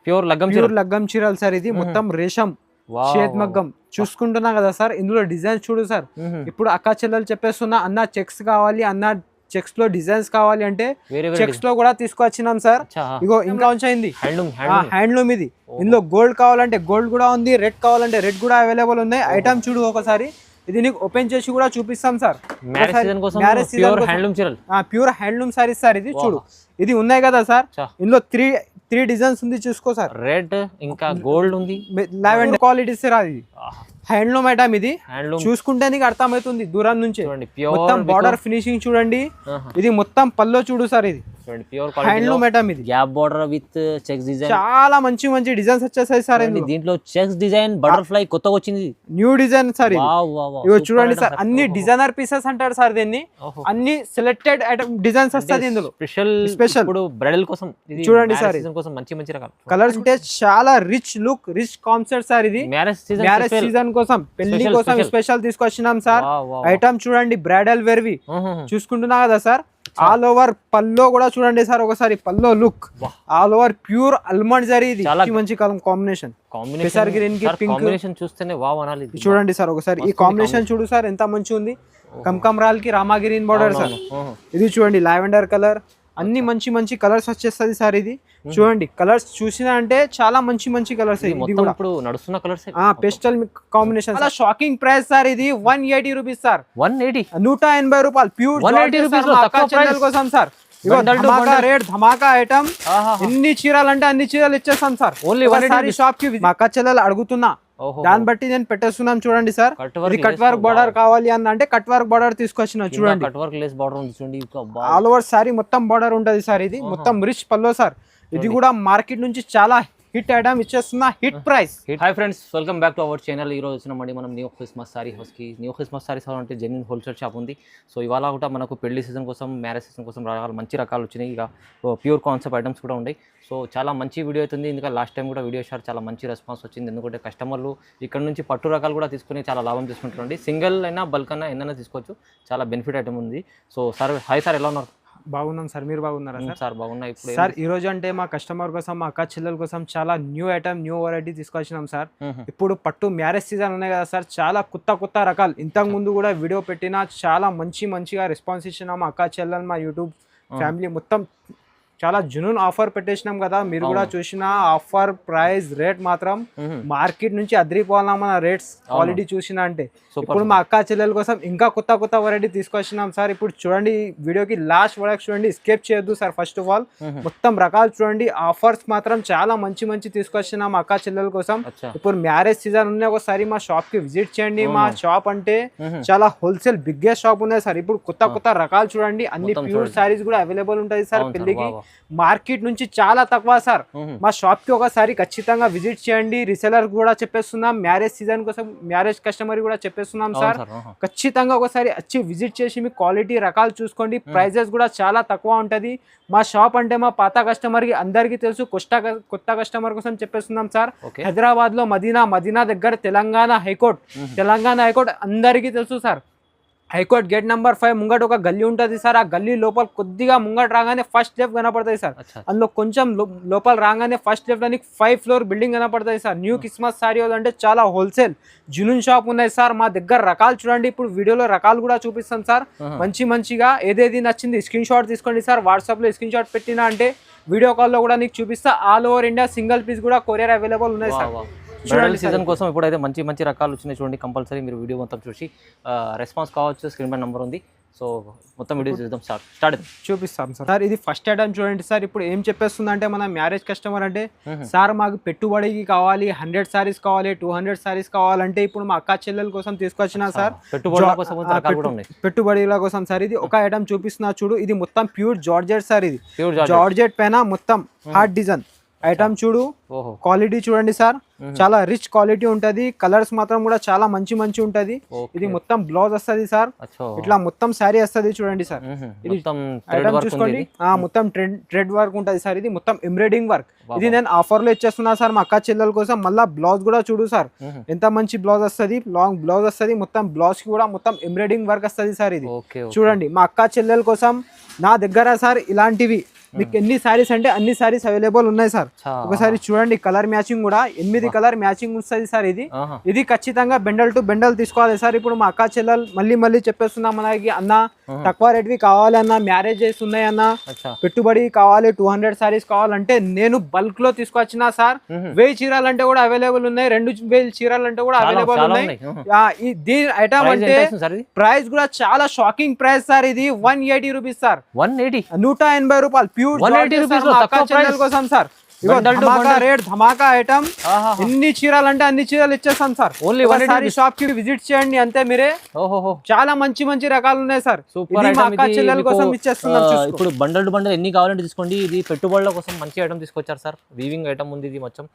Pure లగ్గం చీరలు sir ఇది మొత్తం రేషం షేద్ మగ్గం చూసుకుంటున్నా కదా సార్ ఇందులో డిజైన్స్ చూడు సార్ ఇప్పుడు అక్క చెల్లెలు చెప్పేస్తున్నా అన్న చెక్స్ కావాలి అన్న చెక్స్ లో డిజైన్స్ కావాలి అంటే చెక్స్ లో కూడా తీసుకొచ్చినాం సార్ ఇగో ఇంకా ఉంచైంది హ్యాండ్లూమ్ ఇది ఇందులో గోల్డ్ కావాలంటే గోల్డ్ కూడా ఉంది రెడ్ కావాలంటే రెడ్ కూడా అవైలబుల్ ఉన్నాయి ఐటమ్ చూడు ఒకసారి ఇది నీకు ఓపెన్ చేసి కూడా చూపిస్తాం sir pure handloom saris sir ఇది చూడు ఇది ఉన్నాయి కదా సార్ ఇందులో త్రీ డిజైన్స్ ఉంది చూసుకో సార్ రెడ్ ఇంకా గోల్డ్ ఉంది లావెండర్ క్వాలిటీ సార్ అది హ్యాండ్లూమ్ ఐటమ్ ఇది చూసుకుంటే నీకు అర్థమవుతుంది దూరం నుంచి మొత్తం బార్డర్ ఫినిషింగ్ చూడండి ఇది మొత్తం పల్లో చూడు సార్ ఇది హ్యాండ్లూమ్ ఐటమ్ ఇది gap border with checks design చాలా మంచి మంచి డిజైన్స్ వచ్చేసాయి సార్ దీంట్లో చెక్స్ డిజైన్ బటర్ఫ్లై కొత్తగా వచ్చింది న్యూ డిజైన్ సార్ ఇవి చూడండి సార్ అన్ని డిజైనర్ పీసెస్ అంటారు సార్ దీన్ని అన్ని సెలెక్టెడ్ ఐటమ్ డిజైన్స్ వస్తాయి ఇందులో స్పెషల్ ఇప్పుడు బ్రైడల్ కోసం చూడండి సార్ కోసం మంచి మంచి రకాలు కలర్స్ అంటే చాలా rich look rich concept sir ఇది మ్యారేజ్ సీజన్ కోసం పెళ్లి కోసం స్పెషల్ తీసుకొచ్చినాం సార్ ఐటమ్ చూడండి బ్రైడల్ వేర్వి చూసుకుంటున్నా కదా సార్ ఆల్ ఓవర్ పల్లో కూడా చూడండి సార్ ఒకసారి pallu look all over pure almond zari ఇది మంచి కాంబినేషన్ గ్రీన్ కి పింక్ చూస్తేనే వావ్ అనాలి చూడండి సార్ ఒకసారి ఈ కాంబినేషన్ చూడు సార్ ఎంత మంచి ఉంది కమ్కమ్రాల్ కి రామా గ్రీన్ బార్డర్ సార్ ఇది చూడండి లావెండర్ కలర్ అన్ని మంచి మంచి కలర్స్ వచ్చేస్తుంది సార్ ఇది చూడండి కలర్స్ చూసినా అంటే చాలా మంచి మంచి కలర్స్ ఇప్పుడు నడుస్తున్న colours pastel combination shocking price sir ఇది 180 రూపీస్ సార్ 180 రూపాయలు ప్యూర్ కోసం సార్ ధమాకా ఐటమ్ ఎన్ని చీరలు అంటే అన్ని చీరలు ఇచ్చేస్తాం సార్ ఓన్లీ షాప్ కి మా అక్క చెల్లెలు అడుగుతున్నా దాన్ని బట్టి నేను పెట్టేస్తున్నాం చూడండి సార్ కట్ వర్క్ బార్డర్ కావాలి అని అంటే కట్ వర్క్ బార్డర్ తీసుకొచ్చిన చూడండి కట్ వర్క్ లెస్ బార్డర్ ఉంది చూడండి ఆల్ ఓవర్ సారీ మొత్తం బార్డర్ ఉంటది సార్ ఇది మొత్తం రిచ్ పల్లో సార్ ఇది కూడా మార్కెట్ నుంచి చాలా హిట్ ఐటమ్ ఇచ్చేస్తున్నా hit price hi friends welcome back to our channel ఈ రోజు వచ్చినామండి మనం న్యూ క్రిస్మస్ సారీ హౌస్ కి న్యూ క్రిస్మస్ సారీస్ అంటే జెన్యూన్ హోల్సేల్ షాప్ ఉంది సో ఇవాళ కూడా మనకు పెళ్లి సీజన్ కోసం మ్యారేజ్ సీజన్ కోసం మంచి రకాలు వచ్చినాయి ఇక ప్యూర్ కాన్సెప్ట్ ఐటమ్స్ కూడా ఉన్నాయి సో చాలా మంచి వీడియో అవుతుంది ఎందుకంటే లాస్ట్ టైం కూడా వీడియో షార్ చాలా మంచి రెస్పాన్స్ వచ్చింది ఎందుకంటే కస్టమర్లు ఇక్కడ నుంచి పట్టు రకాలు కూడా తీసుకుని చాలా లాభం తీసుకుంటారండి సింగిల్ అయినా బల్క్ అయినా ఎన్నైనా తీసుకోవచ్చు చాలా బెనిఫిట్ ఐటమ్ ఉంది సో సార్ హాయ్ సార్ ఎలా ఉన్నారు బాగున్నాం సార్ మీరు బాగున్నారా సార్ బాగున్నా ఇప్పుడు సార్ ఈ రోజు అంటే మా కస్టమర్ కోసం మా అక్క చెల్లెల కోసం చాలా న్యూ ఐటమ్ న్యూ వెరైటీ తీసుకొచ్చినాం సార్ ఇప్పుడు పట్టు మ్యారేజ్ సీజన్ ఉన్నాయి కదా సార్ చాలా కొత్త రకాలు ఇంతకు ముందు కూడా వీడియో పెట్టినా చాలా మంచిగా రెస్పాన్స్ ఇచ్చినాం మా అక్క చెల్లెలు మా యూట్యూబ్ ఫ్యామిలీ మొత్తం చాలా జునూన్ ఆఫర్ పెట్టేసినాం కదా మీరు కూడా చూసిన ఆఫర్ ప్రైస్ రేట్ మాత్రం మార్కెట్ నుంచి అదిరిపోవాలా మన రేట్స్ క్వాలిటీ చూసినా అంటే ఇప్పుడు మా అక్క చెల్లెల కోసం ఇంకా కొత్త వెరైటీ తీసుకొచ్చినాం సార్ ఇప్పుడు చూడండి వీడియోకి లాస్ట్ వరకు చూడండి స్కిప్ చేయొద్దు సార్ ఫస్ట్ ఆఫ్ ఆల్ మొత్తం రకాలు చూడండి ఆఫర్స్ మాత్రం చాలా మంచి తీసుకొచ్చినాం మా అక్క చెల్లెల కోసం ఇప్పుడు మ్యారేజ్ సీజన్ ఉన్నాయి ఒకసారి మా షాప్ కి విజిట్ చేయండి మా షాప్ అంటే చాలా హోల్సేల్ బిగ్గెస్ట్ షాప్ ఉన్నాయి సార్ ఇప్పుడు కొత్త రకాలు చూడండి అన్ని ప్యూర్ సారీస్ కూడా అవైలబుల్ ఉంటాయి సార్ పెళ్లికి మార్కెట్ నుంచి చాలా తక్కువ సార్ మా షాప్ కి ఒకసారి ఖచ్చితంగా విజిట్ చేయండి రీసెలర్ కూడా చెప్పేస్తున్నాం మ్యారేజ్ సీజన్ కోసం మ్యారేజ్ కస్టమర్ కూడా చెప్పేస్తున్నాం సార్ ఖచ్చితంగా ఒకసారి వచ్చి విజిట్ చేసి మీ క్వాలిటీ రకాలు చూసుకోండి ప్రైజెస్ కూడా చాలా తక్కువ ఉంటది మా షాప్ అంటే మా పాత కస్టమర్ కి అందరికీ తెలుసు కొత్త కస్టమర్ కోసం చెప్పేస్తున్నాం సార్ హైదరాబాద్ లో మదీనా దగ్గర తెలంగాణ హైకోర్ట్ అందరికీ తెలుసు సార్ హైకోర్ట్ గేట్ నెంబర్ 5 ముంగట ఒక గల్లీ ఉంటుంది సార్ ఆ గల్లీ లోపల కొద్దిగా ముంగట రాగానే ఫస్ట్ లెఫ్ట్ కనపడతాయి సార్ అందులో కొంచెం లోపల రాగానే ఫస్ట్ లెఫ్ట్ అని 5 ఫ్లోర్ బిల్డింగ్ కనపడతాయి సార్ న్యూ క్రిస్మస్ సారీ అంటే చాలా హోల్సేల్ జునూన్ షాప్ ఉన్నాయి సార్ మా దగ్గర రకాలు చూడండి ఇప్పుడు వీడియోలో రకాలు కూడా చూపిస్తాం సార్ మంచిగా ఏదేది నచ్చింది స్క్రీన్ షాట్ తీసుకోండి సార్ వాట్సాప్ లో స్క్రీన్ షాట్ పెట్టినా అంటే వీడియో కాల్లో కూడా నీకు చూపిస్తా all over India single piece కూడా కొరియర్ అవైలబుల్ ఉన్నాయి సార్ బ్రైడల్ సీజన్ కోసం ఇప్పుడైతే మంచి రకాలు వచ్చినాయి చూడండి కంపల్సరీ మీరు వీడియో మొత్తం చూసి రెస్పాన్స్ కావచ్చు స్క్రీన్ పై నెంబర్ ఉంది సో మొత్తం వీడియో చూద్దాం స్టార్ట్ చూపిస్తాం సార్ ఇది ఫస్ట్ ఐటమ్ చూడండి సార్ ఇప్పుడు ఏం చెప్పేస్తుంది అంటే మన మ్యారేజ్ కస్టమర్ అంటే సార్ మాకు పెట్టుబడికి కావాలి 100 సారీస్ కావాలి 200 సారీస్ కావాలంటే ఇప్పుడు మా అక్క చెల్లెల కోసం తీసుకొచ్చిన సార్ పెట్టుబడిల కోసం సార్ ఇది ఒక ఐటమ్ చూపిస్తున్నా చూడు ఇది మొత్తం ప్యూర్ జార్జెట్ సార్ ఇది జార్జెట్ పైన మొత్తం హార్ట్ డిజైన్ ఐటమ్ చూడు క్వాలిటీ చూడండి సార్ చాలా రిచ్ క్వాలిటీ ఉంటది కలర్స్ మాత్రం కూడా చాలా మంచి ఉంటది ఇది మొత్తం బ్లౌజ్ వస్తుంది సార్ ఇట్లా మొత్తం శారీ వస్తుంది చూడండి సార్ ఇది ఐటమ్ చూసుకోండి మొత్తం థ్రెడ్ వర్క్ ఉంటది సార్ ఇది మొత్తం ఎంబ్రాయిడింగ్ వర్క్ ఇది నేను ఆఫర్ లో ఇచ్చేస్తున్నా సార్ మా అక్క చెల్లెల కోసం మళ్ళీ బ్లౌజ్ కూడా చూడు సార్ ఎంత మంచి బ్లౌజ్ వస్తుంది లాంగ్ బ్లౌజ్ వస్తుంది మొత్తం బ్లౌజ్ కి కూడా మొత్తం ఎంబ్రాయిడింగ్ వర్క్ వస్తుంది సార్ ఇది చూడండి మా అక్క చెల్లెల కోసం నా దగ్గర సార్ ఇలాంటివి మీకు ఎన్ని సారీస్ అంటే అన్ని సారీస్ అవైలబుల్ ఉన్నాయి సార్. ఒకసారి చూడండి కలర్ మ్యాచింగ్ కూడా 8 కలర్ మ్యాచింగ్ వస్తుంది సార్. ఇది ఖచ్చితంగా బెండల్ టు బెండల్ తీసుకోవాలి సార్. ఇప్పుడు మా అక్క చెల్లెలు మళ్ళీ చెప్పేస్తున్నాం మనకి, అన్న తక్కువ రేట్వి కావాలి అన్న, మ్యారేజెస్ ఉన్నాయి అన్న, పెట్టుబడి కావాలి, 200 సారీస్ కావాలంటే నేను బల్క్ లో తీసుకొచ్చిన సార్. 1000 చీరలు అంటే కూడా అవైలబుల్ ఉన్నాయి, 2000 చీరలు అంటే కూడా అవైలబుల్ ఉన్నాయి. దీని ఐటమ్ అంటే ప్రైస్ కూడా చాలా షాకింగ్ ప్రైస్ సార్. ఇది 180 రూపీస్ సార్. 180 రూపాయలు ప్యూర్ కోసం సార్. ధమాకా ఐటమ్. ఎన్ని చీరలు అంటే అన్ని చీరలు ఇచ్చేస్తాం సార్. ఓన్లీ షాప్ కి విజిట్ చేయండి అంతే మీరే. చాలా మంచి రకాలు ఉన్నాయి సార్. సూపర్ చెల్లెల కోసం ఇచ్చేస్తున్నాం. ఇప్పుడు బండల్ టు బండల్ ఎన్ని కావాలంటే తీసుకోండి. ఇది పెట్టుబడుల కోసం మంచి ఐటమ్ తీసుకొచ్చారు సార్. వీవింగ్ ఐటమ్ ఉంది. ఇది మొత్తం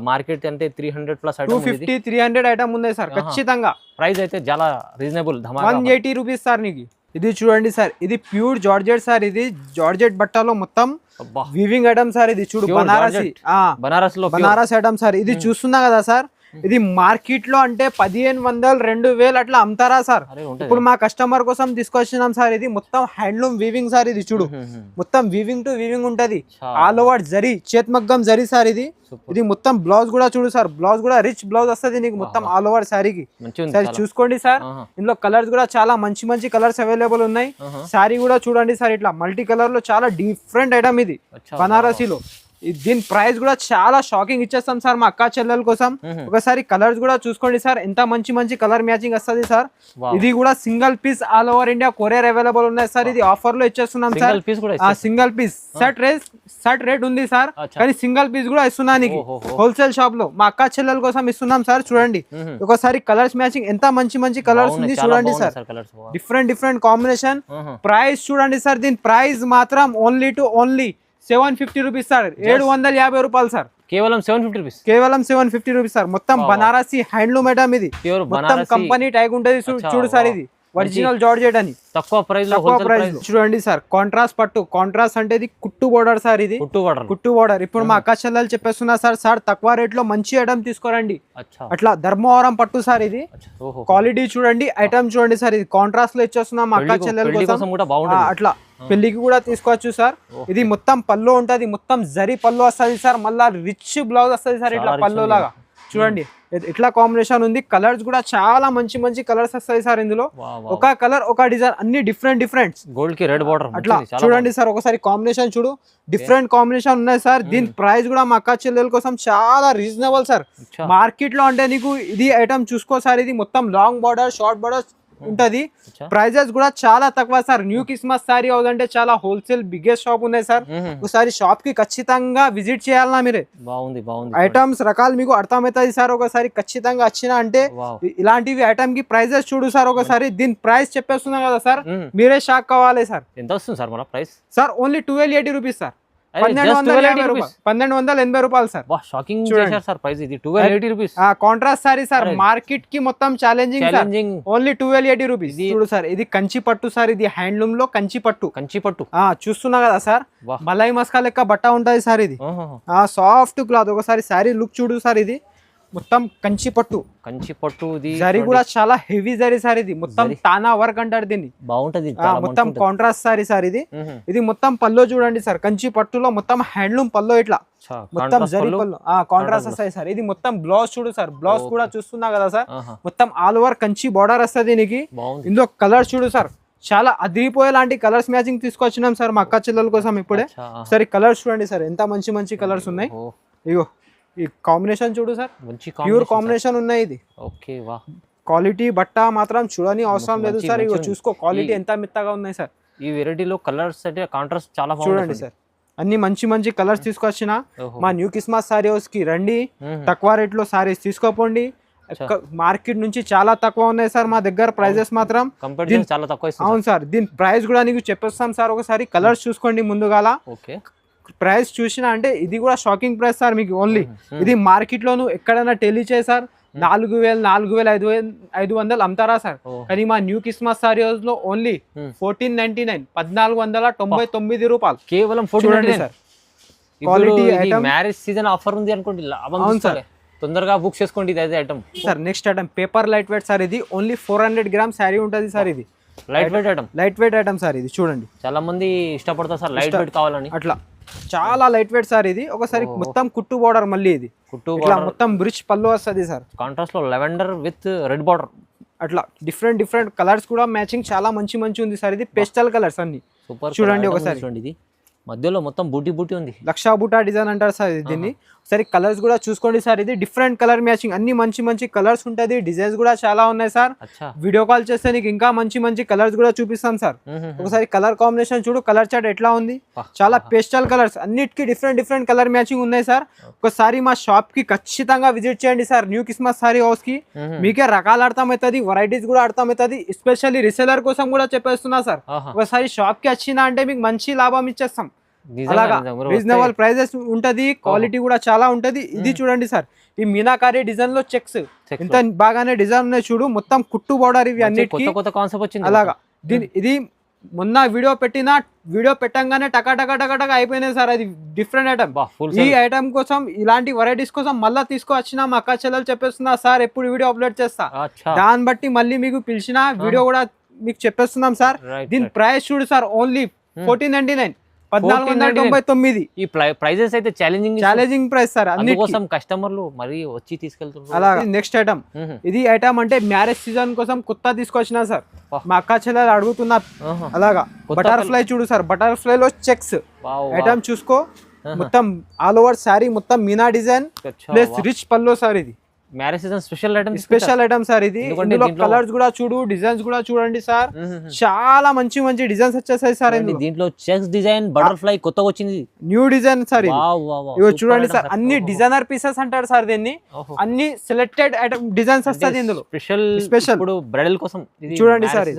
మార్కెట్ అంటే 300 ప్లస్ 250 300 ఐటమ్ ఉంది సార్. ఖచ్చితంగా ప్రైస్ అయితే చాలా రీజనబుల్. 180 rupees sir. నీకు ఇది చూడండి సార్, ఇది ప్యూర్ జార్జెట్ సార్. ఇది జార్జెట్ బట్టలో మొత్తం వీవింగ్ ఐటమ్ సార్. ఇది చూడు బనారస్ ఐటమ్ సార్. ఇది చూస్తున్నా కదా సార్, ఇది మార్కెట్ లో అంటే 1500 2000 అట్లా అమ్ముతారా సార్. ఇప్పుడు మా కస్టమర్ కోసం తీసుకొచ్చినాం సార్. ఇది మొత్తం హ్యాండ్లూమ్ వీవింగ్ సార్. ఇది చూడు మొత్తం వీవింగ్ టు వీవింగ్ ఉంటది. ఆల్ ఓవర్ జరీ, చేత్మగ్గం జరీ సార్. ఇది మొత్తం బ్లౌజ్ కూడా చూడు సార్, బ్లౌజ్ కూడా రిచ్ బ్లౌజ్ వస్తుంది నీకు మొత్తం ఆల్ ఓవర్ శారీకి. సార్ చూసుకోండి సార్, ఇందులో కలర్స్ కూడా చాలా మంచి కలర్స్ అవైలబుల్ ఉన్నాయి. శారీ కూడా చూడండి సార్, ఇట్లా మల్టీ కలర్ లో చాలా డిఫరెంట్ ఐటమ్ ఇది బనారసీలో. దీని ప్రైస్ కూడా చాలా షాకింగ్ ఇచ్చేస్తాం సార్ మా అక్క చెల్లెల కోసం. ఒకసారి కలర్స్ కూడా చూసుకోండి సార్, ఎంత మంచి కలర్ మ్యాచింగ్ వస్తుంది సార్. ఇది కూడా single piece all over India courier available ఉన్నాయి సార్. ఇది ఆఫర్ లో ఇచ్చేస్తున్నాం sir. Single piece set rate ఉంది సార్, కానీ సింగిల్ పీస్ కూడా ఇస్తున్నా నీకు హోల్సేల్ షాప్ లో. మా అక్క చెల్లెల కోసం ఇస్తున్నాం సార్. చూడండి ఒకసారి కలర్స్ మ్యాచింగ్ ఎంత మంచి కలర్స్ ఉంది చూడండి సార్. Different combination. ప్రైస్ చూడండి సార్, దీని ప్రైస్ మాత్రం ఓన్లీ 750 రూపీస్ సార్. 750 రూపాయలు సార్. కేవలం 750 రూపీస్. కేవలం 750 రూపీస్ సార్. మొత్తం బనారసి హ్యాండ్లూమ్ ఐటమ్. ఇది మొత్తం కంపెనీ ట్యాగ్ ఉంటుంది చూడు సార్. ఇది ఒరిజినల్ జార్జెట్ అని తక్కువ ప్రైస్ చూడండి సార్. కాంట్రాస్ట్ పట్టు, కాంట్రాస్ట్ అంటే ఇది కుట్టు బోర్డర్ సార్. ఇది కుట్టు బోర్డర్. ఇప్పుడు మా అక్క చెల్లెలు చెప్పేస్తున్నా సార్ తక్కువ రేట్ లో మంచి ఐటమ్ తీసుకోరండి. అట్లా ధర్మవరం పట్టు సార్. ఇది క్వాలిటీ చూడండి, ఐటమ్ చూడండి సార్. ఇది కాంట్రాస్ట్ లో ఇచ్చేస్తున్నా మా అక్క చెల్లెల కోసం. అట్లా పెళ్లికి కూడా తీసుకోవచ్చు సార్. ఇది మొత్తం పళ్ళు ఉంటది, మొత్తం జరీ పళ్ళు వస్తుంది సార్. మళ్ళా రిచ్ బ్లౌజ్ వస్తుంది సార్. ఇట్లా పళ్ళు లాగా చూడండి, ఇట్లా కాంబినేషన్ ఉంది. కలర్స్ కూడా చాలా మంచి కలర్స్ వస్తాయి సార్. ఇందులో ఒక కలర్ ఒక డిజైన్ అన్ని డిఫరెంట్ గోల్డ్ కి రెడ్ బార్డర్ అట్లా చూడండి సార్. ఒకసారి కాంబినేషన్ చూడు, డిఫరెంట్ కాంబినేషన్ ఉన్నాయి సార్. దీని ప్రైస్ కూడా మా అక్క చెల్లెల కోసం చాలా రీజనబుల్ సార్. మార్కెట్ లో అంటే నీకు ఇది ఐటమ్ చూసుకో సార్. ఇది మొత్తం లాంగ్ బార్డర్ షార్ట్ బార్డర్ ఉంటది. ప్రైజెస్ కూడా చాలా తక్కువ sir. New Christmas sari house అంటే చాలా హోల్సేల్ బిగ్గెస్ట్ షాప్ ఉన్నాయి సార్. ఒకసారి షాప్ కి ఖచ్చితంగా విజిట్ చేయాలన్నా మీరే. బాగుంది ఐటమ్స్ రకాలు మీకు అర్థమవుతుంది సార్. ఒకసారి ఖచ్చితంగా వచ్చినా అంటే ఇలాంటివి ఐటమ్ కి ప్రైజెస్ చూడు సార్. ఒకసారి దీని ప్రైస్ చెప్పేస్తున్నా కదా సార్, మీరే షాక్ కావాలి సార్. ఎంత వస్తుంది సార్ మన price? Sir only 1280 rupees sir. 1280 రూపాయలు సార్. Shocking sir price. ఇది 1280 rupees. Contrast sorry sir. Market కి మొత్తం ఛాలెంజింగ్. Only 1280 rupees. చూడు సార్, ఇది కంచి పట్టు సార్. ఇది హ్యాండ్లూమ్ లో కంచి పట్టు చూస్తున్నా కదా సార్. మలై మస్కా లెక్క బట్ట ఉంటది సార్. ఇది సాఫ్ట్ క్లాత్. ఒకసారి శారీ లుక్ చూడు సార్. ఇది మొత్తం కంచి పట్టు జరీ కూడా చాలా హెవీ జరీ సార్. ఇది మొత్తం తానా వర్క్ అంటారు దీన్ని. బాగుంటది మొత్తం కాంట్రాస్ట్ సారీ సార్. ఇది మొత్తం పల్లో చూడండి సార్. కంచి పట్టులో మొత్తం హ్యాండ్లూమ్ పల్లో ఇట్లా మొత్తం జరీ పల్లో కాంట్రాస్ట్ వస్తాయి సార్. ఇది మొత్తం బ్లౌజ్ చూడు సార్. బ్లౌజ్ కూడా చూస్తున్నా కదా సార్. మొత్తం ఆల్ ఓవర్ కంచి బార్డర్ వస్తుంది దీనికి. ఇందులో కలర్ చూడు సార్, చాలా అదిరిపోయే లాంటి కలర్స్ మ్యాచింగ్ తీసుకొచ్చినాం సార్ మా అక్క చెల్లెల కోసం. ఇప్పుడే సరే కలర్స్ చూడండి సార్, ఎంత మంచి కలర్స్ ఉన్నాయి. ఇగో ఈ కాంబినేషన్ చూడు సార్, ప్యూర్ కాంబినేషన్ ఉన్నాయి. ఇది క్వాలిటీ బట్ట మాత్రం చూడని అవసరం లేదు సార్. ఇగో చూసుకో క్వాలిటీ ఎంత మెత్తగా ఉన్నాయి సార్. ఈ వెరైటీలో కలర్స్ అంటే కాంట్రాస్ట్ చాలా చూడండి సార్. అన్ని మంచి కలర్స్ తీసుకొచ్చిన మా న్యూ క్రిస్మస్ సారీ హౌస్ కి రండి. తక్కువ రేట్ లో సారీస్ తీసుకోపోండి. మార్కెట్ నుంచి చాలా తక్కువ ఉన్నాయి సార్ మా దగ్గర ప్రైజెస్ మాత్రం. అవును సార్. దీని ప్రైస్ కూడా నీకు చెప్పేస్తాం సార్. ఒకసారి కలర్స్ చూసుకోండి ముందుగాల. ప్రైస్ చూసినా అంటే ఇది కూడా షాకింగ్ ప్రైస్ సార్ మీకు. ఓన్లీ ఇది మార్కెట్ లోను ఎక్కడైనా టెలి చేసార్ 4000 4500 అమ్ముతారా సార్. కానీ మా న్యూ క్రిస్మస్ సారీ హౌస్ లో ఓన్లీ 1499 1499 రూపాయలు కేవలం. చూడండి sir quality item. Marriage season offer ఉంది అనుకోండి, అవును సార్. తొందరగా బుక్ చేసుకోండి. ఇది item sir. Next item paper light weight sir. ఇది ఓన్లీ 400 గ్రామ్ శారీ ఉంటుంది సార్. ఇది లైట్ వెయిట్ ఐటమ్ సార్. ఇది చూడండి, చాలా మంది ఇష్టపడతారు సార్ లైట్ వెయిట్ కావాలని. అట్లా చాలా లైట్ వెయిట్ సార్ ఇది. ఒకసారి మొత్తం కుట్టు బోర్డర్, మళ్ళీ ఇది కుట్టు ఇట్లా మొత్తం బ్రిచ్ పళ్ళు వస్తుంది సార్. కాంట్రాస్ట్ లో లెవెండర్ విత్ రెడ్ బార్డర్, అట్లా డిఫరెంట్ కలర్స్ కూడా మ్యాచింగ్ చాలా మంచి ఉంది సార్. ఇది పేస్టల్ కలర్స్ అన్ని సూపర్ చూడండి ఒకసారి. ఇది మధ్యలో మొత్తం బూటీ ఉంది, లక్షా బూటా డిజైన్ అంటారు సార్ దీన్ని. ఒకసారి కలర్స్ కూడా చూసుకోండి సార్. ఇది డిఫరెంట్ కలర్ మ్యాచింగ్, అన్ని మంచి కలర్స్ ఉంటుంది. డిజైన్స్ కూడా చాలా ఉన్నాయి సార్. వీడియో కాల్ చేస్తే నీకు ఇంకా మంచి కలర్స్ కూడా చూపిస్తాం సార్. ఒకసారి కలర్ కాంబినేషన్ చూడు, కలర్ చార్ట్ ఎట్లా ఉంది. చాలా పేస్టల్ కలర్స్, అన్నిటికీ డిఫరెంట్ కలర్ మ్యాచింగ్ ఉన్నాయి సార్. ఒకసారి మా షాప్ కి ఖచ్చితంగా విజిట్ చేయండి sir, new Christmas sari house కి. మీకే రకాలు అర్థమవుతుంది, వెరైటీస్ కూడా అర్థమవుతుంది. ఎస్పెషల్లీ రిసెలర్ కోసం కూడా చెప్పేస్తున్నా సార్. ఒకసారి షాప్ కి వచ్చినా అంటే మీకు మంచి లాభం ఇచ్చేస్తాం. అలాగా రీజనబుల్ ప్రైజెస్ ఉంటది, క్వాలిటీ కూడా చాలా ఉంటది. ఇది చూడండి సార్, ఈ మీనాకారి డిజైన్ లో చెక్స్ ఎంత బాగానే డిజైన్ ఉన్నాయి చూడు. మొత్తం కుట్టు బోర్డర్, ఇవి అన్నిటికీ అలాగా. ఇది మొన్న వీడియో పెట్టంగానే టకా అయిపోయినాయి సార్. అది డిఫరెంట్ ఐటమ్. ఈ ఐటమ్ కోసం, ఇలాంటి వెరైటీస్ కోసం మళ్ళీ తీసుకొచ్చిన మా అక్క చెల్లెలు చెప్పేస్తున్నా సార్, ఎప్పుడు వీడియో అప్లోడ్ చేస్తా, దాన్ని బట్టి మళ్ళీ మీకు పిలిచిన వీడియో కూడా మీకు చెప్పేస్తున్నాం సార్. దీని ప్రైస్ చూడు సార్, ఓన్లీ 1499, 1499. ఈ ప్రైజెస్ అయితే ఛాలెంజింగ్ ప్రైస్ సార్. అందుకోసం కస్టమర్లు మరి వచ్చి తీసుకెళ్తున్నారు. అలాగే నెక్స్ట్ ఐటమ్, ఇది ఐటమ్ అంటే మ్యారేజ్ సీజన్ కోసం కొత్త తీసుకొచ్చిన సార్. మా అక్క చెల్లెలు అడుగుతున్నా. అలాగా బటర్ఫ్లై చూడు సార్, బటర్ఫ్లై లో చెక్స్ ఐటమ్ చూసుకో. మొత్తం ఆల్ ఓవర్ శారీ మొత్తం మీనా డిజైన్ ప్లస్ రిచ్ పల్లో సార్. ఇది marriage season special item sir. ఇది ఇందులో కలర్స్ కూడా చూడు, డిజైన్స్ కూడా చూడండి సార్. చాలా మంచి డిజైన్స్ వచ్చేసాయి సార్. దీంట్లో చెక్స్ డిజైన్, బటర్ఫ్లై కొత్తగా వచ్చింది, న్యూ డిజైన్ సార్. ఇవి చూడండి సార్, అన్ని డిజైనర్ పీసెస్ అంటారు సార్ దీన్ని. అన్ని సెలెక్టెడ్ ఐటమ్ డిజైన్స్ వస్తాయి ఇందులో. స్పెషల్ బ్రైడల్ కోసం చూడండి సార్.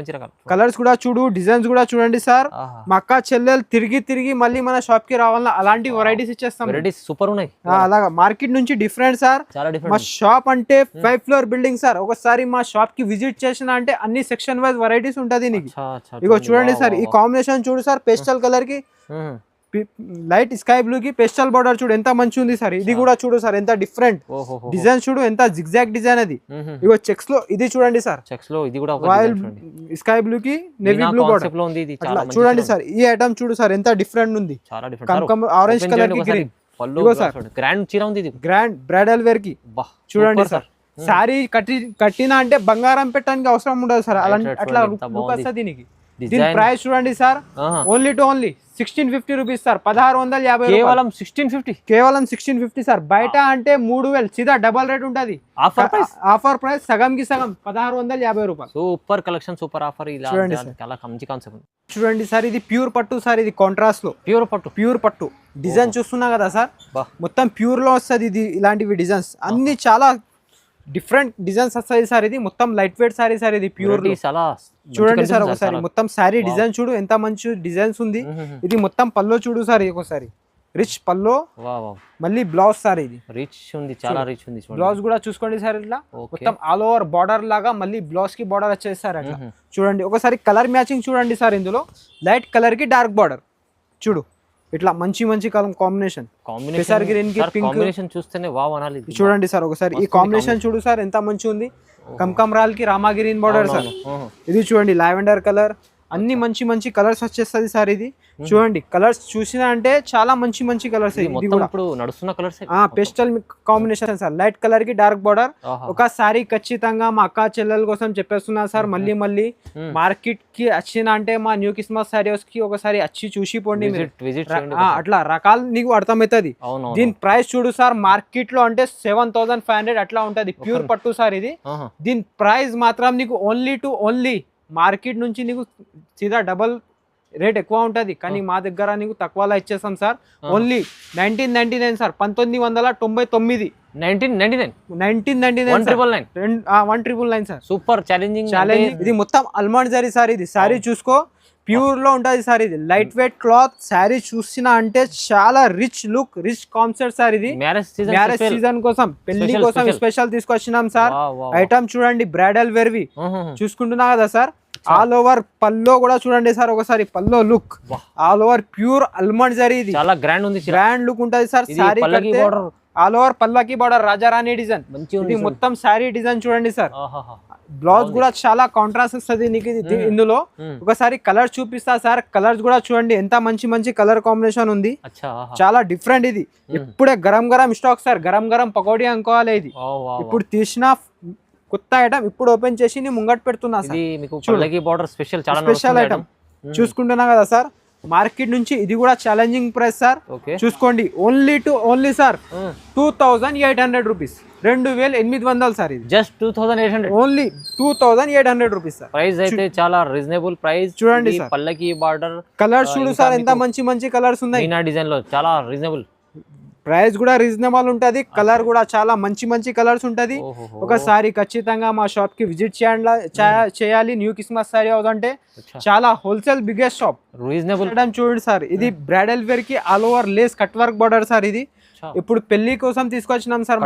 మంచి రకాలు కలర్స్ కూడా చూడు, డిజైన్స్ కూడా చూడండి సార్. మా అక్క చెల్లెలు తిరిగి మళ్ళీ మన షాప్ కి రావాలన్నా అలాంటి వెరైటీస్ ఇచ్చేస్తాం. వెరైటీస్ సూపర్ ఉన్నాయి. అలాగా మార్కెట్ నుంచి డిఫరెంట్ సార్. మా షాప్ అంటే 5 ఫ్లోర్ బిల్డింగ్ సార్. ఒకసారి మా షాప్ కి విజిట్ చేసిన అంటే అన్ని సెక్షన్ వైజ్ వెరైటీస్ ఉంటది నీకు. ఇగో చూడండి సార్, ఈ కాంబినేషన్ చూడు సార్, పేస్టల్ కలర్ కి లైట్ స్కై బ్లూ కి పేస్టల్ బార్డర్ చూడు ఎంత మంచి ఉంది సార్. ఇది కూడా చూడు సార్, ఎంత డిఫరెంట్ డిజైన్ చూడు, ఎంత జిగ్జాగ్ డిజైన్ అది. ఇగో చెక్స్ లో ఇది చూడండి సార్, చెక్స్ లో ఇది కూడా రాయల్ స్కై బ్లూ కి నేవీ బ్లూ బార్డర్ చూడండి సార్. ఈ ఐటమ్ చూడు సార్, ఎంత డిఫరెంట్ ఉంది. ఆరెంజ్ కలర్ కి గ్రీన్ గ్రాండ్ చీర ఉంది. గ్రాండ్ బ్రైడల్ వేర్ కి చూడండి సార్. శారీ కట్టినా అంటే బంగారం పెట్టడానికి అవసరం ఉండదు సార్, అట్లా లుక్ వస్తుంది దీనికి. దీని ప్రైస్ చూడండి సార్, ఓన్లీ 1650 రూపీస్ సార్. 1650, కేవలం 1650 సార్. బయట అంటే 3000 సీదా డబల్ రేట్ ఉంటది. ఆఫర్ ప్రైస్ సగం కి సగం, 1650 రూపాయలు. Super collection, super offer. చూడండి చూడండి సార్, ఇది ప్యూర్ పట్టు సార్. ఇది కాంట్రాస్ట్ లో ప్యూర్ పట్టు డిజైన్ చూస్తున్నా కదా సార్, మొత్తం ప్యూర్ లో వస్తుంది. ఇది ఇలాంటివి డిజైన్స్ అన్ని చాలా డిఫరెంట్ డిజైన్స్ వస్తాయి సార్. ఇది మొత్తం లైట్ వెయిట్ సారీ సార్. ఇది ప్యూర్ చూడండి సార్. ఒకసారి మొత్తం శారీ డిజైన్ చూడు, ఎంత మంచి డిజైన్స్ ఉంది. ఇది మొత్తం పల్లో చూడు సార్, ఒకసారి రిచ్ పల్లో, మళ్ళీ బ్లౌజ్ సార్. ఇది రిచ్ ఉంది, చాలా రిచ్ ఉంది. బ్లౌజ్ కూడా చూసుకోండి సార్, ఇట్లా మొత్తం ఆల్ ఓవర్ బార్డర్ లాగా మళ్ళీ బ్లౌజ్ కి బార్డర్ వచ్చేది సార్. అట్లా చూడండి. ఒకసారి కలర్ మ్యాచింగ్ చూడండి సార్. ఇందులో లైట్ కలర్ కి డార్క్ బార్డర్ చూడు, ఇట్లా మంచి కాంబినేషన్. గ్రీన్ కి పింక్ కాంబినేషన్ చూస్తేనే వావ్ అనాలి. చూడండి సార్ ఒకసారి, ఈ కాంబినేషన్ చూడు సార్, ఎంత మంచి ఉంది. కమ్రాల్ కి రామా గ్రీన్ బార్డర్ సార్. ఇది చూడండి, లావెండర్ కలర్, అన్ని మంచి కలర్స్ వచ్చేస్తుంది సార్. ఇది చూడండి, కలర్స్ చూసినా అంటే చాలా మంచి కలర్స్. ఇది కూడా ఇప్పుడు నడుస్తున్న colours, pastel combination sir. Light colour కి డార్క్ బార్డర్. ఒక సారీ ఖచ్చితంగా మా అక్క చెల్లెల కోసం చెప్పేస్తున్నా సార్. మళ్ళీ మార్కెట్ కి వచ్చిన అంటే మా న్యూ క్రిస్మస్ సారీ హౌస్ కి ఒకసారి వచ్చి చూసి పోండి. అట్లా రకాలు నీకు అర్థమవుతుంది. దీని ప్రైస్ చూడు సార్, మార్కెట్ లో అంటే 7500 అట్లా ఉంటది. ప్యూర్ పట్టు సార్ ఇది. దీని ప్రైస్ మాత్రం నీకు ఓన్లీ మార్కెట్ నుంచి నీకు సీదా డబల్ రేట్ ఎక్కువ ఉంటుంది, కానీ మా దగ్గర నీకు తక్కువలో ఇచ్చేస్తాం sir. Only 1999 sir. 1999. 1999 sir. Super challenging. ఇది మొత్తం అల్మండ్ జరీ సార్. ఇది సారీ చూసుకో, ప్యూర్ లో ఉంటది సార్. ఇది లైట్ వెయిట్ క్లాత్ శారీ చూసినా అంటే చాలా rich look, rich concept sir. ఇది మ్యారేజ్ సీజన్ కోసం, పెళ్లి కోసం స్పెషల్ తీసుకొచ్చినాం సార్. ఐటమ్ చూడండి, బ్రైడల్ వేర్ వి చూసుకుంటున్నా కదా సార్. ఆల్ ఓవర్ పల్లో కూడా చూడండి సార్, ఒకసారి pallu look all over pure almond zari. ఇది చాలా గ్రాండ్ ఉంది, గ్రాండ్ లుక్ ఉంటది సార్. సారీ ఆల్ ఓవర్ పల్లకి బార్డర్ రాజారాణి డిజైన్. ఇది మొత్తం శారీ డిజైన్ చూడండి సార్. బ్లౌజ్ కూడా చాలా కాంట్రాస్ట్ వస్తుంది నీకు ఇందులో. ఒకసారి కలర్స్ చూపిస్తా సార్, కలర్స్ కూడా చూడండి ఎంత మంచి మంచి కలర్ కాంబినేషన్ ఉంది. చాలా డిఫరెంట్ ఇది. ఇప్పుడే గరం గరం స్టాక్ సార్, గరం గరం పకోడీ అనుకోవాలి ఇది. ఇప్పుడు తీసిన కొత్త ఐటమ్ ఇప్పుడు ఓపెన్ చేసి ముంగట్ పెడుతున్నా సార్. స్పెషల్ ఐటమ్ చూసుకుంటున్నా కదా సార్. మార్కెట్ నుంచి ఇది కూడా ఛాలెంజింగ్ ప్రైస్ సార్. చూసుకోండి, ఓన్లీ సార్ 2800 రూపీస్, 2800 సార్. ఇది just 2800, only 2800 rupees sir. Price అయితే చాలా రీజనబుల్ ప్రైస్. చూడండి సార్, పల్లకి బార్డర్ కలర్స్ చూడు సార్, ఎంత మంచి మంచి కలర్స్ ఉన్నాయి. డిజైన్ లో చాలా రీజనబుల్ ప్రైస్ కూడా రీజనబుల్ ఉంటది, కలర్ కూడా చాలా మంచి మంచి కలర్స్ ఉంటది. ఒకసారి ఖచ్చితంగా మా షాప్ కి విజిట్ చేయాలి. న్యూ క్రిస్మస్ సారీ హౌస్ అంటే చాలా హోల్సేల్ బిగ్గెస్ట్ షాప్. రీజనబుల్ చూడండి సార్, ఇది బ్రైడల్ వేర్ కి all over Lay's cut work border sir. ఇది ఇప్పుడు పెళ్లి కోసం తీసుకొచ్చినాం సార్.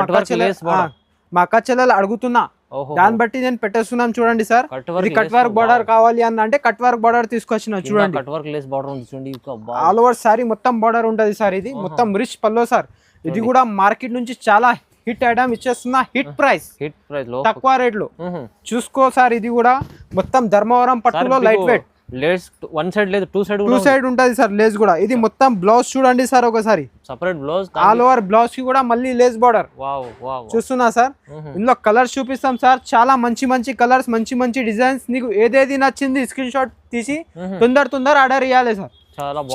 మా అక్క చెల్లెలు అడుగుతున్నా, దాన్ని బట్టి నేను పెట్టేస్తున్నాం. చూడండి సార్, ఇది కట్ వర్క్ బార్డర్ కావాలి అని అంటే కట్ వర్క్ బార్డర్ తీసుకొచ్చిన. చూడండి, కట్ వర్క్ లేస్ బార్డర్ ఉంది చూడండి, ఆల్ ఓవర్ సారీ మొత్తం బార్డర్ ఉంటది సార్. ఇది మొత్తం రిచ్ పల్లో సార్. ఇది కూడా మార్కెట్ నుంచి చాలా హిట్ ఐటమ్ ఇచ్చేస్తున్నా, హిట్ ప్రైస్ లో తక్కువ రేట్ లో. చూసుకో సార్, ఇది కూడా మొత్తం ధర్మవరం పట్టులో light weight. Lace one side లేదు, టూ సైడ్ ఉంటది సార్ లేస్ కూడా. ఇది మొత్తం బ్లౌజ్ చూడండి సార్, ఒకసారి separate blouse, all over blouse కి కూడా మళ్ళీ లేస్ బార్డర్. చూస్తున్నా సార్, ఇందులో కలర్స్ చూపిస్తాం సార్. చాలా మంచి మంచి కలర్స్, మంచి మంచి డిజైన్స్. నీకు ఏదేది నచ్చింది స్క్రీన్ షాట్ తీసి తొందర ఆర్డర్ ఇవ్వాలి సార్.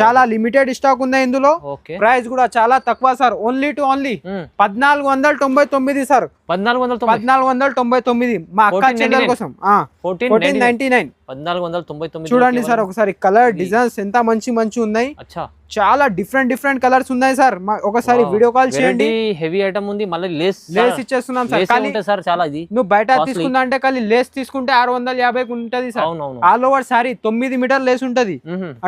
చాలా లిమిటెడ్ స్టాక్ ఉంది ఇందులో. ప్రైస్ కూడా చాలా తక్కువ సార్, ఓన్లీ 1499 సార్. 1499 మా అక్క చెల్లెల కోసం. 1499 చూడండి సార్, ఒకసారి కలర్ డిజైన్స్ ఎంత మంచి ఉన్నాయి. చాలా డిఫరెంట్ కలర్స్ ఉన్నాయి సార్. ఒకసారి వీడియో కాల్ చేయండి. హెవీ ఐటమ్ ఉంది, మళ్ళీ లేస్ ఇచ్చేస్తున్నాం సార్. చాలా ఇది నువ్వు బయట తీసుకున్నా అంటే ఖాళీ లేస్ తీసుకుంటే 650 ఉంటది sir. All over sari 9 meter lace ఉంటది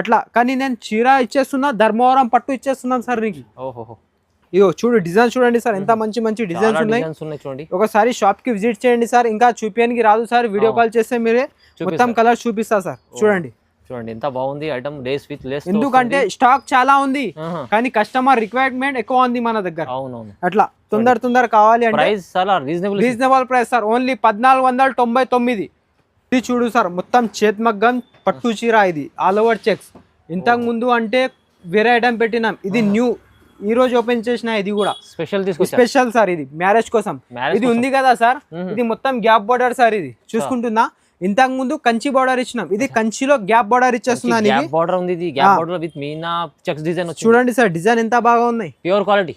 అట్లా. కానీ నేను చీర ఇచ్చేస్తున్నా, ధర్మవరం పట్టు ఇచ్చేస్తున్నాం సార్ నీకు. ఇగో చూడు, డిజైన్ చూడండి సార్, ఎంత మంచి డిజైన్స్ ఉన్నాయి. ఒకసారి షాప్ కి విజిట్ చేయండి సార్. ఇంకా చూపించడానికి రాదు సార్, వీడియో కాల్ చేస్తే మీరే మొత్తం కలర్ చూపిస్తా సార్. చూడండి ఎంత బాగుంది ఐటమ్, లేస్ విత్ లేస్. ఎందుకంటే స్టాక్ చాలా ఉంది, కానీ కస్టమర్ రిక్వైర్మెంట్ ఎక్కువ ఉంది మన దగ్గర. అట్లా తొందర కావాలి అంటే రీజనబుల్ ప్రైస్ సార్, ఓన్లీ 1499. ఇది చూడు సార్, మొత్తం చేత్మగ్గం పట్టు చీర. ఇది ఆల్ ఓవర్ చెక్స్. ఇంతకు ముందు అంటే వేరే ఐటమ్ పెట్టినాం, ఇది న్యూ ఈ రోజు ఓపెన్ చేసిన. ఇది కూడా స్పెషల్ సార్, ఇది మ్యారేజ్ కోసం. ఇది ఉంది కదా సార్, ఇది మొత్తం గ్యాప్ బార్డర్ సార్. ఇది చూసుకుంటున్నా, ఇంతకు ముందు కంచి బార్డర్ ఇచ్చినాం, ఇది కంచిలో గ్యాప్ బార్డర్ ఇచ్చేస్తున్నాను. చూడండి సార్, డిజైన్ ఎంత బాగా ఉన్నాయి.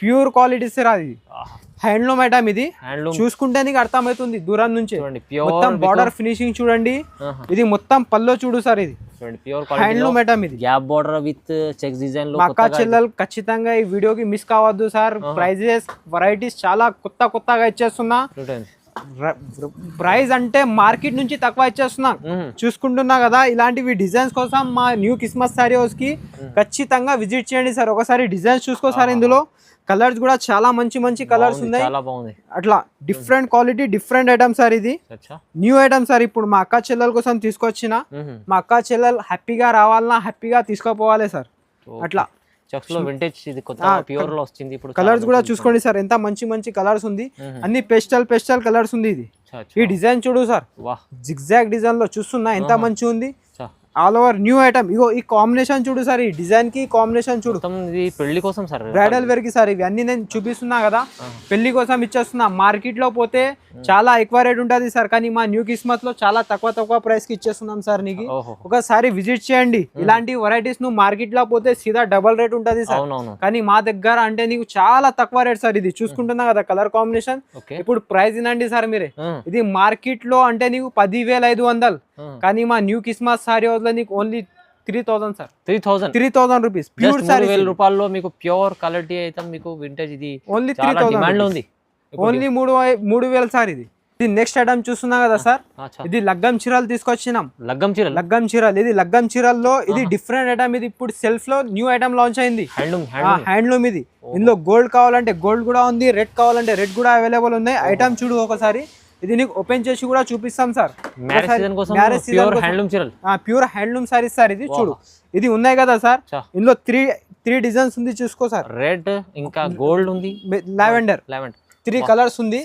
Pure quality sir. అది హ్యాండ్లూమ్ ఐటమ్. ఇది చూసుకుంటే నీకు అర్థమవుతుంది దూరం నుంచి. మొత్తం బార్డర్ ఫినిషింగ్ చూడండి. ఇది మొత్తం పల్లో చూడు సార్. ఇది హ్యాండ్లూమ్ ఐటమ్. ఇది gap border with checks design లో. అక్క చెల్లెలు ఖచ్చితంగా ఈ వీడియోకి మిస్ కావద్దు సార్. ప్రైజెస్ వెరైటీస్ చాలా కొత్తగా ఇచ్చేస్తున్నా. ప్రైస్ అంటే మార్కెట్ నుంచి తక్కువ ఇచ్చేస్తున్నా. చూసుకుంటున్నా కదా, ఇలాంటివి డిజైన్స్ కోసం మా న్యూ క్రిస్మస్ సారీ హౌస్ కి ఖచ్చితంగా విజిట్ చేయండి సార్. ఒకసారి డిజైన్స్ చూసుకో సార్. ఇందులో కలర్స్ కూడా చాలా మంచి కలర్స్ ఉన్నాయి. అట్లా different quality different item sir. ఇది న్యూ ఐటమ్ సార్. ఇప్పుడు మా అక్క చెల్లెల కోసం తీసుకొచ్చిన. మా అక్క చెల్లెలు హ్యాపీగా రావాలన్నా హ్యాపీగా తీసుకోపోవాలి సార్. అట్లా కలర్స్ కూడా చూసుకోండి సార్, ఎంత మంచి కలర్స్ ఉంది. అన్ని పేస్టల్ కలర్స్ ఉంది. ఇది ఈ డిజైన్ చూడు సార్, జిగ్జాగ్ డిజైన్ లో చూస్తున్నా, ఎంత మంచి ఉంది. All over new item. ఇగో ఈ కాంబినేషన్ చూడు సార్, ఈ డిజైన్ కి కాంబినేషన్ చూడు. పెళ్లి కోసం సార్, బ్రైడల్ వేర్ కి సార్. ఇవి అన్ని నేను చూపిస్తున్నా కదా, పెళ్లి కోసం ఇచ్చేస్తున్నా. మార్కెట్ లో పోతే చాలా ఎక్కువ రేట్ ఉంటది సార్, కానీ మా న్యూ క్రిస్మస్ లో చాలా తక్కువ ప్రైస్ కి ఇచ్చేస్తున్నాం సార్. నీకు ఒకసారి విజిట్ చేయండి. ఇలాంటి వెరైటీస్ నువ్వు మార్కెట్ లో పోతే సీదా డబల్ రేట్ ఉంటది సార్, కానీ మా దగ్గర అంటే నీకు చాలా తక్కువ రేట్ సార్. ఇది చూసుకుంటున్నా కదా కలర్ కాంబినేషన్. ఇప్పుడు ప్రైస్ వినండి సార్ మీరే. ఇది మార్కెట్ లో అంటే నీకు 10,500, కానీ మా న్యూ క్రిస్మస్ సారీ హౌస్ లో నీకు only 3,000 sir. 3,000 rupees pure sorry. 3,000 రూపాయల్లో మీకు ప్యూర్ క్వాలిటీ అయితే మీకు వింటేజ్. ఇది ఓన్లీ 3,000 ఉంది, ఓన్లీ 3,000 సార్. ఇది నెక్స్ట్ ఐటమ్ చూస్తున్నా కదా సార్, ఇది లగ్గం చీరలు తీసుకొచ్చినాం. లగ్గం చీరలు. ఇది లగ్గం చీరల్లో ఇది డిఫరెంట్ ఐటమ్. ఇది ఇప్పుడు సెల్ఫ్ లో న్యూ ఐటమ్ లాంచ్ అయింది, హ్యాండ్లూమ్. ఇది ఇందులో గోల్డ్ కావాలంటే గోల్డ్ కూడా ఉంది, రెడ్ కావాలంటే రెడ్ కూడా అవైలబుల్ ఉన్నాయి. ఐటమ్ చూడు ఒకసారి. ఇది నీకు ఓపెన్ చేసి కూడా చూపిస్తాం sir. Pure handloom saris sir. ఇది చూడు, ఇది ఉన్నాయి కదా సార్. ఇందులో త్రీ డిజైన్స్ ఉంది, చూసుకో సార్. రెడ్, ఇంకా గోల్డ్ ఉంది, లావెండర్ 3 కలర్స్ ఉంది,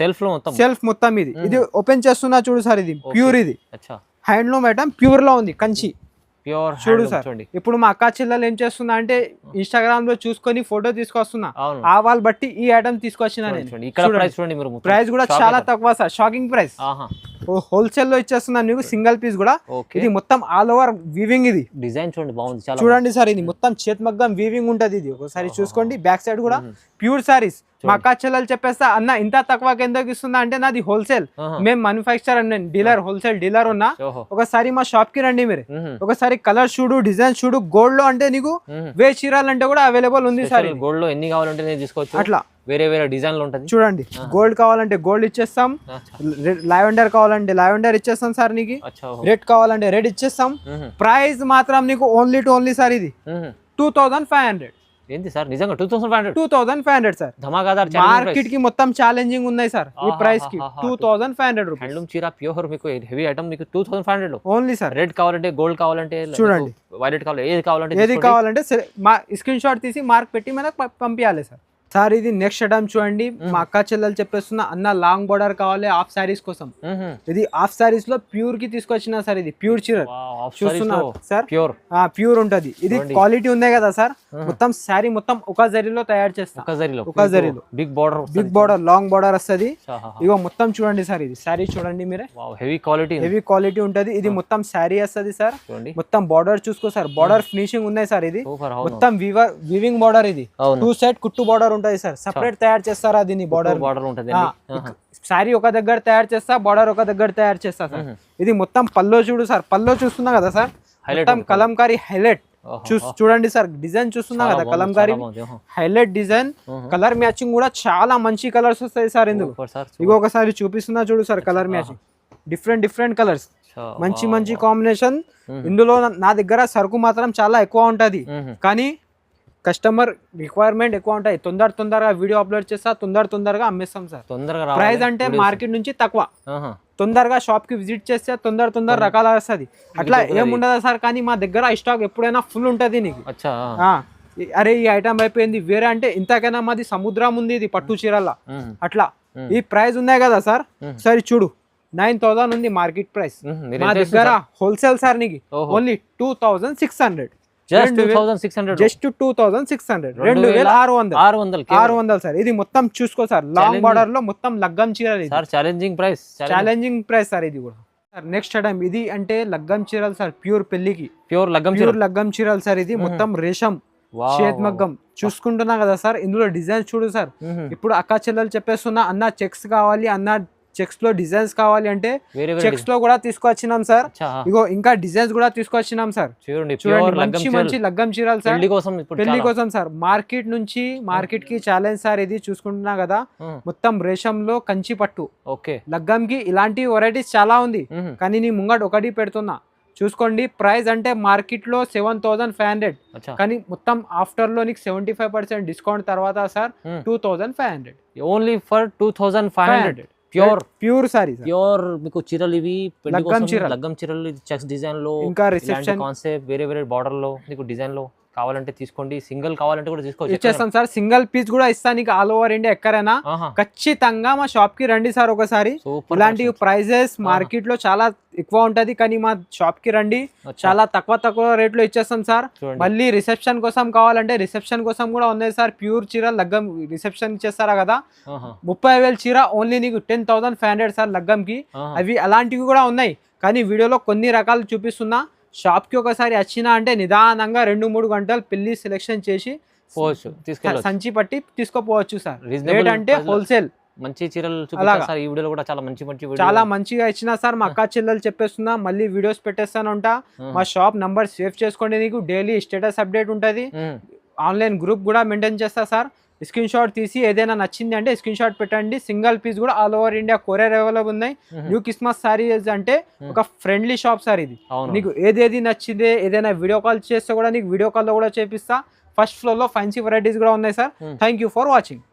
సెల్ఫ్ మొత్తం ఇది ఓపెన్ చేస్తున్నా చూడు సార్, ఇది ప్యూర్, ఇది హ్యాండ్లూమ్ ఐటమ్ ప్యూర్ లో ఉంది, కంచి ప్యూర్ చూడు సార్. ఇప్పుడు మా అక్క చెల్లెలు ఏం చేస్తున్నా అంటే ఇన్స్టాగ్రామ్ లో చూసుకొని ఫోటో తీసుకొస్తున్నా, ఆ వాళ్ళు బట్టి ఈ ఐటమ్ తీసుకొచ్చిన నేను. ప్రైస్ కూడా చాలా తక్కువ సార్, షాకింగ్ ప్రైస్. హోల్సేల్ లో ఇచ్చేస్తున్నా నీకు సింగిల్ పీస్ కూడా. ఇది మొత్తం ఆల్ ఓవర్ వీవింగ్, ఇది డిజైన్ చూడండి బాగుంది, చూడండి సార్. ఇది మొత్తం చేతి మగ్గం వీవింగ్ ఉంటది, ఇది ఒకసారి చూసుకోండి. బ్యాక్ సైడ్ కూడా ప్యూర్ సారీస్. మా అక్క చెల్లెలు చెప్పేస్తా అన్న ఇంత తక్కువకి ఎందుకు ఇస్తుందా అంటే నాది హోల్సేల్, మేము మ్యానుఫ్యాక్చర్ నేను డీలర్, హోల్సేల్ డీలర్ ఉన్నా. ఒకసారి మా షాప్ కి రండి మీరు, ఒకసారి కలర్ చూడు, డిజైన్ చూడు. గోల్డ్ లో అంటే నీకు వే చీరాలంటే కూడా అవైలబుల్ ఉంది సార్. గోల్డ్ లో ఎన్ని కావాలంటే నేను తీసుకోవచ్చు, అట్లా వేరే వేరే డిజైన్ లో ఉంటుంది. చూడండి, గోల్డ్ కావాలంటే గోల్డ్ ఇచ్చేస్తాం, లావెండర్ కావాలంటే లావెండర్ ఇచ్చేస్తాం సార్ నీకు, రెడ్ కావాలంటే రెడ్ ఇచ్చేస్తాం. ప్రైస్ మాత్రం నీకు ఓన్లీ టు ఓన్లీ సార్ ఇది 2500. ఏంటి సార్ నిజంగా 2500 సార్. ధమాకాదార్ మార్కెట్ కి మొత్తం ఛాలెంజింగ్ ఉన్నాయి సార్ ఈ ప్రైస్ కి. 2500 రూపీస్ హ్యాండ్లూమ్ చీర ప్యూర్, మీకు హెవీ ఐటమ్ మీకు 2500 ఓన్లీ సార్. రెడ్ కావాలంటే గోల్డ్ కావాలంటే చూడండి, వైలెట్ కావాలి, ఏది కావాలంటే మా స్క్రీన్ షాట్ తీసి మార్క్ పెట్టి మనకు పంపించాలి సార్. సార్ ఇది నెక్స్ట్ ఐటమ్ చూడండి, మా అక్క చెల్లెలు చెప్పేస్తున్నా అన్న లాంగ్ బార్డర్ కావాలి హాఫ్ సారీస్ కోసం. ఇది హాఫ్ సారీస్ లో ప్యూర్ కి తీసుకొచ్చిన సార్, ఇది ప్యూర్ చీర చూస్తున్నా సార్, ప్యూర్ ఉంటది. ఇది క్వాలిటీ ఉన్నాయి కదా సార్. మొత్తం సారీ మొత్తం ఒక జరీలో తయారు చేస్తాం, ఒక జరీలో బిగ్ బార్డర్ లాంగ్ బార్డర్ వస్తుంది. ఇగో మొత్తం చూడండి సార్, ఇది సారీ చూడండి మీరే, హెవీ క్వాలిటీ ఉంటది. ఇది మొత్తం సారీ వస్తుంది సార్. మొత్తం బార్డర్ చూసుకో సార్, బార్డర్ ఫినిషింగ్ ఉన్నాయి సార్. ఇది మొత్తం వీవింగ్ బార్డర్, ఇది 2 సైడ్ కుట్టు బార్డర్ ఉంటది సార్. సెపరేట్ తయారు చేస్తారా దీన్ని, బార్డర్ ఉంటది. సారీ ఒక దగ్గర తయారు చేస్తా, బార్డర్ ఒక దగ్గర తయారు చేస్తా సార్. ఇది మొత్తం పల్లో చూడు సార్, పల్లో చూస్తున్నా కదా సార్, మొత్తం కలంకారీ హైలైట్ చూడండి సార్. డిజైన్ చూస్తున్నా కదా, Kalamkari highlight design. Colour matching కూడా చాలా మంచి కలర్స్ వస్తాయి సార్ ఇందులో. ఇగో ఒకసారి చూపిస్తున్నా చూడు sir, colour matching different colours, మంచి కాంబినేషన్. ఇందులో నా దగ్గర సరుకు మాత్రం చాలా ఎక్కువ ఉంటది, కానీ కస్టమర్ రిక్వైర్మెంట్ ఎక్కువ ఉంటాయి. తొందరగా వీడియో అప్లోడ్ చేస్తా, తొందరగా అమ్మేస్తాం సార్. ప్రైస్ అంటే మార్కెట్ నుంచి తక్కువ, తొందరగా షాప్ కి విజిట్ చేస్తే తొందర రకాల వస్తుంది. అట్లా ఏముండదా సార్, కానీ మా దగ్గర స్టాక్ ఎప్పుడైనా ఫుల్ ఉంటది నీకు. అరే ఈ ఐటమ్ అయిపోయింది వేరే అంటే ఇంతకైనా మాది సముద్రం ఉంది, ఇది పట్టు చీరల అట్లా. ఈ ప్రైస్ ఉన్నాయి కదా సార్, సరే చూడు 9000 ఉంది మార్కెట్ ప్రైస్. మా దగ్గర హోల్సేల్ సార్ నీకు ఓన్లీ 2600, జస్ట్ 2600, 2600 సార్. ఇది మొత్తం చూసుకో సార్, లాంగ్ బార్డర్ లో మొత్తం లగ్గం చీరలు సార్. ఛాలెంజింగ్ ప్రైస్ సార్ ఇది కూడా. నెక్స్ట్ ఐటమ్ ఇది అంటే లగ్గం చీరలు సార్, ప్యూర్ పెళ్లికి ప్యూర్ లగ్గం చీరలు సార్. ఇది మొత్తం రేషం చేతి మగ్గం చూసుకుంటున్నా కదా సార్. ఇందులో డిజైన్ చూడు సార్. ఇప్పుడు అక్క చెల్లెలు చెప్పేస్తున్నా అన్న చెక్స్ కావాలి, అన్న చెక్స్ లో డిజైన్స్ కావాలి అంటే చెక్స్ లో కూడా తీసుకొచ్చినాం సార్. ఇగో ఇంకా డిజైన్స్ కూడా తీసుకొచ్చినాం సార్. చూడండి మంచి లగ్గం చీరలు సార్, పెళ్లి కోసం సార్. మార్కెట్ కి ఛాలెంజ్ సార్ ఇది. చూసుకుంటున్నా కదా మొత్తం రేషంలో కంచి పట్టు లగ్గం కి ఇలాంటి వెరైటీస్ చాలా ఉంది, కానీ నీ ముంగట్ ఒకటి పెడుతున్నా చూసుకోండి. ప్రైస్ అంటే మార్కెట్ లో 7500, కానీ మొత్తం ఆఫ్టర్ లో నీకు 75% డిస్కౌంట్ తర్వాత sir 2500 only for 2500. Pure sorry, pure మీకు చీరలు ఇవి లగ్గం చీరలు చెక్స్ డిజైన్ లో, ఇంకా రిసెప్షన్ కాన్సెప్ట్ వేరే బార్డర్ లో మీకు డిజైన్ లో కావాలంటే తీసుకోండి. సింగిల్ కావాలంటే కూడా తీసుకోవచ్చు, ఇచ్చేస్తాం సార్. సింగిల్ పీస్ కూడా ఇస్తాను నీకు ఆల్ ఓవర్ ఇండియా ఎక్కడైనా. ఖచ్చితంగా మా షాప్ కి రండి సార్ ఒకసారి. ఇలాంటి ప్రైజెస్ మార్కెట్ లో చాలా ఎక్కువ ఉంటది, కానీ మా షాప్ కి రండి, చాలా తక్కువ రేట్ లో ఇచ్చేస్తాం సార్. మళ్ళీ రిసెప్షన్ కోసం కావాలంటే రిసెప్షన్ కోసం కూడా ఉన్నాయి సార్. ప్యూర్ చీర లగ్గం రిసెప్షన్ ఇచ్చేస్తారా కదా, 30,000 చీర ఓన్లీ నీకు 10,500 సార్ లగ్గం కి. అవి అలాంటివి కూడా ఉన్నాయి, కానీ వీడియోలో కొన్ని రకాలు చూపిస్తున్నా. షాప్ కి ఒకసారి వచ్చినా అంటే నిదానంగా 2-3 గంటలు పెళ్లి సెలెక్షన్ చేసి సంచి పట్టి తీసుకోపోవచ్చు సార్. రేట్ అంటే హోల్సేల్. మంచి చీరలు చూపిస్తారు ఈ వీడియోలో కూడా, చాలా మంచిగా ఇచ్చిన సార్. మా అక్క చెల్లెలు చెప్పేస్తున్నా, మళ్ళీ వీడియోస్ పెట్టేస్తానంట. మా షాప్ నంబర్ సేవ్ చేసుకోండి, నీకు డైలీ స్టేటస్ అప్డేట్ ఉంటది. ఆన్లైన్ గ్రూప్ కూడా మెయింటైన్ చేస్తా సార్. స్క్రీన్ షాట్ తీసి ఏదైనా నచ్చింది అంటే స్క్రీన్ షాట్ పెట్టండి. సింగిల్ పీస్ కూడా all over India courier available ఉన్నాయి. న్యూ క్రిస్మస్ సారీస్ అంటే ఒక ఫ్రెండ్లీ షాప్ సార్ ఇది. నీకు ఏది నచ్చింది ఏదైనా వీడియో కాల్ చేస్తే కూడా నీకు వీడియో కాల్ లో కూడా చేపిస్తా. ఫస్ట్ ఫ్లోర్ లో ఫ్యాన్సీ వెరైటీస్ కూడా ఉన్నాయి sir. Thank you for watching.